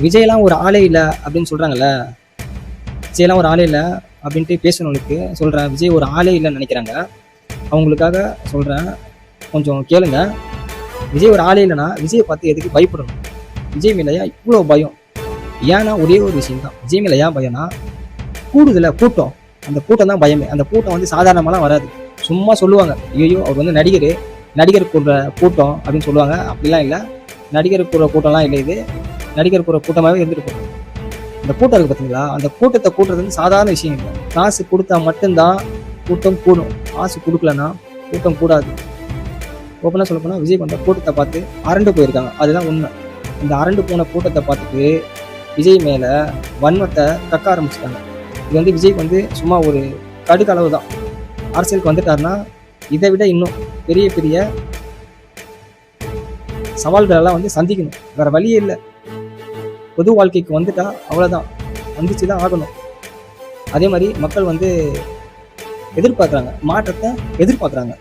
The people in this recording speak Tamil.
விஜய்லாம் ஒரு ஆளே இல்லை அப்படின்னு சொல்கிறாங்கல்ல. விஜய்லாம் ஒரு ஆளே இல்லை அப்படின்ட்டு பேசுனவங்களுக்கு சொல்கிறேன். விஜய் ஒரு ஆளே இல்லைன்னு நினைக்கிறாங்க. அவங்களுக்காக சொல்கிறேன், கொஞ்சம் கேளுங்க. விஜய் ஒரு ஆளே இல்லைன்னா விஜயை பார்த்து எதுக்கு பயப்படணும்? விஜய் மேலேயா இவ்வளோ பயம்? ஏன்னா ஒரே ஒரு விஷயம் தான். விஜய் மேலே ஏன் பயம்னா, கூடுதல கூட்டம். அந்த கூட்டம் தான் பயமே. அந்த கூட்டம் வந்து சாதாரணமாலாம் வராது. சும்மா சொல்லுவாங்க, ஐயோ அவர் வந்து நடிகர் கூடுற கூட்டம் அப்படின்னு சொல்லுவாங்க. அப்படிலாம் இல்லை, நடிகர் கூடுற கூட்டம்லாம் இல்லை. இது நடிகர் கூடுற கூட்டமாகவே இருந்துட்டு போகும். இந்த கூட்டம் இருக்குது பார்த்தீங்களா, அந்த கூட்டத்தை கூட்டுறது வந்து சாதாரண விஷயம் இல்லை. காசு கொடுத்தா மட்டும்தான் கூட்டம் கூடும். காசு கொடுக்கலன்னா கூட்டம் கூடாது. ஓப்பனாக சொல்ல போனால் விஜய் வந்த கூட்டத்தை பார்த்து அரண்டு போயிருக்காங்க. அதுதான் உண்மை. இந்த அரண்டு போன கூட்டத்தை பார்த்துட்டு விஜய் மேலே வன்மத்தை கக்க ஆரம்பிச்சிட்டாங்க. இது வந்து விஜய்க்கு வந்து சும்மா ஒரு கடுகளவு தான். அரசியலுக்கு வந்துட்டாருன்னா இதை விட இன்னும் பெரிய பெரிய சவால்களெல்லாம் வந்து சந்திக்கணும். வேறு வழியே இல்லை. பொது வாழ்க்கைக்கு வந்துட்டா அவ்வளோதான், வந்துச்சு தான் ஆகணும். அதே மாதிரி மக்கள் வந்து எதிர்பார்க்குறாங்க, மாற்றத்தை எதிர்பார்க்குறாங்க.